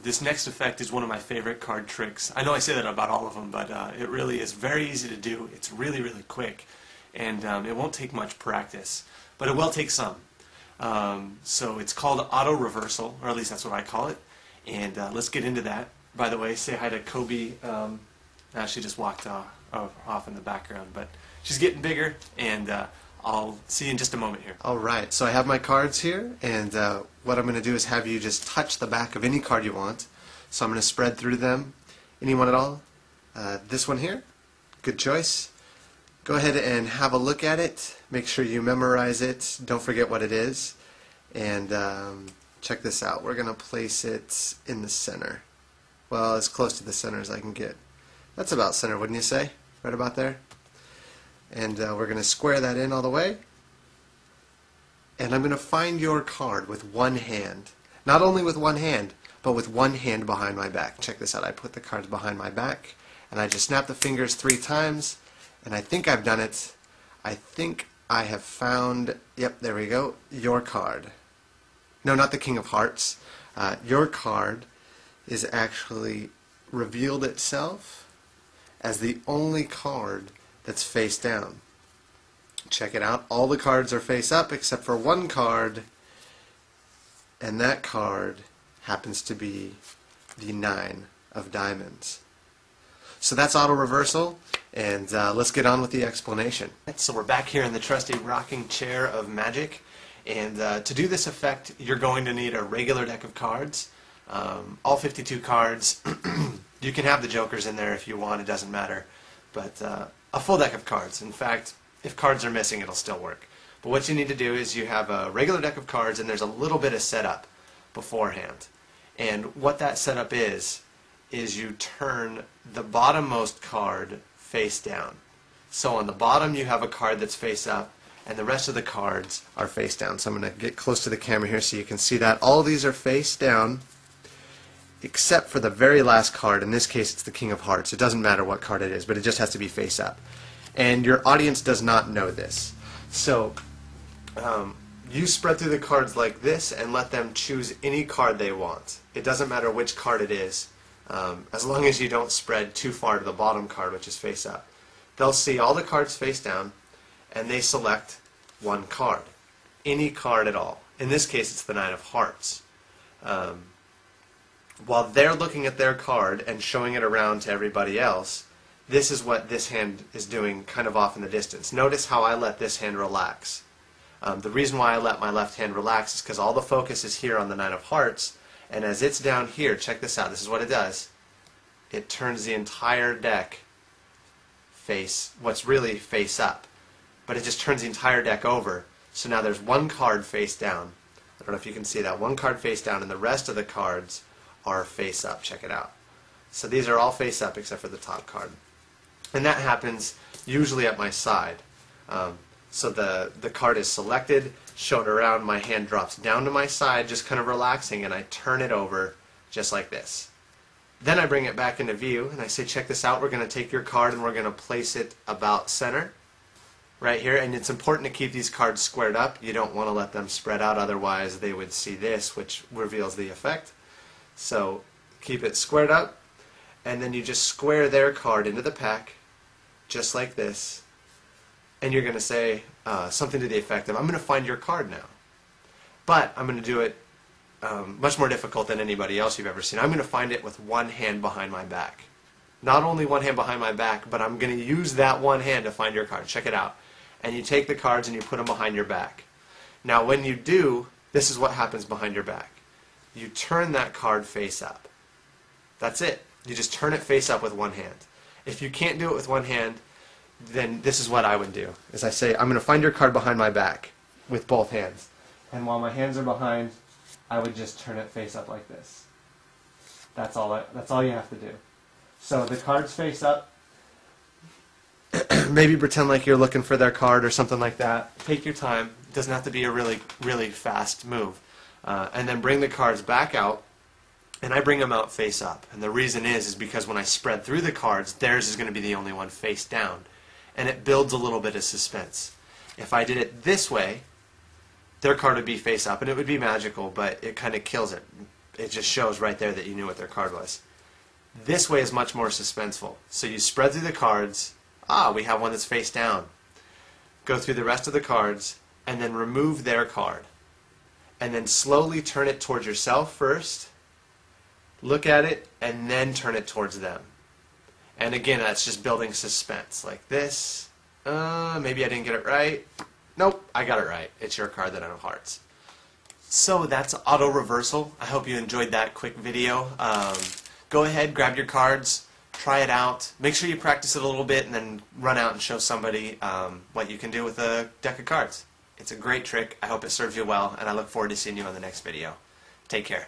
This next effect is one of my favorite card tricks. I know I say that about all of them, but it really is very easy to do. It's really, really quick, and it won't take much practice, but it will take some. So it's called auto reversal, or at least that's what I call it, and let's get into that. By the way, say hi to Kobe. She just walked off in the background, but she's getting bigger, and I'll see you in just a moment here. Alright, so I have my cards here, and what I'm going to do is have you just touch the back of any card you want. So I'm going to spread through them. Anyone at all? This one here? Good choice. Go ahead and have a look at it. Make sure you memorize it. Don't forget what it is. And check this out. We're going to place it in the center. Well, as close to the center as I can get. That's about center, wouldn't you say? Right about there. And we're going to square that in all the way. And I'm going to find your card with one hand. Not only with one hand, but with one hand behind my back. Check this out. I put the cards behind my back, and I just snap the fingers 3 times, and I think I've done it. I think I have found, yep, there we go, your card. No, not the King of Hearts. Your card is actually revealed itself as the only card that's face down. Check it out. All the cards are face up except for one card, and that card happens to be the 9 of diamonds. So that's auto reversal, and let's get on with the explanation. So we're back here in the trusty rocking chair of magic, and to do this effect you're going to need a regular deck of cards, all 52 cards. You can have the jokers in there if you want, it doesn't matter, but a full deck of cards. In fact, if cards are missing, it'll still work. But what you need to do is you have a regular deck of cards, and there's a little bit of setup beforehand. And what that setup is you turn the bottommost card face down. So on the bottom you have a card that's face up, and the rest of the cards are face down. So I'm going to get close to the camera here so you can see that. All these are face down, except for the very last card. In this case, it's the King of Hearts. It doesn't matter what card it is, but it just has to be face up. And your audience does not know this. So you spread through the cards like this and let them choose any card they want. It doesn't matter which card it is, as long as you don't spread too far to the bottom card, which is face up. They'll see all the cards face down, and they select one card. Any card at all. In this case, it's the 9 of Hearts. While they're looking at their card and showing it around to everybody else, this is what this hand is doing kind of off in the distance. Notice how I let this hand relax. The reason why I let my left hand relax is because all the focus is here on the 9 of Hearts, and as it's down here, check this out, this is what it does. It turns the entire deck what's really face up, but it just turns the entire deck over, so now there's one card face down. I don't know if you can see that. One card face down, and the rest of the cards are face up. Check it out. So these are all face up except for the top card. And that happens usually at my side. So the card is selected, shown around, my hand drops down to my side, just kind of relaxing, and I turn it over just like this. Then I bring it back into view, and I say, check this out, we're going to take your card and we're going to place it about center, right here, and it's important to keep these cards squared up. You don't want to let them spread out, otherwise they would see this, which reveals the effect. So keep it squared up, and then you just square their card into the pack, just like this, and you're going to say something to the effect of, I'm going to find your card now. But I'm going to do it much more difficult than anybody else you've ever seen. I'm going to find it with one hand behind my back. Not only one hand behind my back, but I'm going to use that one hand to find your card. Check it out. And you take the cards and you put them behind your back. Now when you do, this is what happens behind your back. You turn that card face up. That's it. You just turn it face up with one hand. If you can't do it with one hand, then this is what I would do. Is I say, I'm going to find your card behind my back with both hands. And while my hands are behind, I would just turn it face up like this. That's all you have to do. So the card's face up. Maybe pretend like you're looking for their card or something like that. Take your time. It doesn't have to be a really, really fast move. And then bring the cards back out, and I bring them out face up. And the reason is because when I spread through the cards, theirs is going to be the only one face down. And it builds a little bit of suspense. If I did it this way, their card would be face up, and it would be magical, but it kind of kills it. It just shows right there that you knew what their card was. This way is much more suspenseful. So you spread through the cards. Ah, we have one that's face down. Go through the rest of the cards, and then remove their card. And then slowly turn it towards yourself first. Look at it, and then turn it towards them. And again, that's just building suspense. Like this. Maybe I didn't get it right. Nope, I got it right. It's your card that I have hearts. So that's auto reversal. I hope you enjoyed that quick video. Go ahead, grab your cards, try it out. Make sure you practice it a little bit and then run out and show somebody what you can do with a deck of cards. It's a great trick. I hope it serves you well, and I look forward to seeing you on the next video. Take care.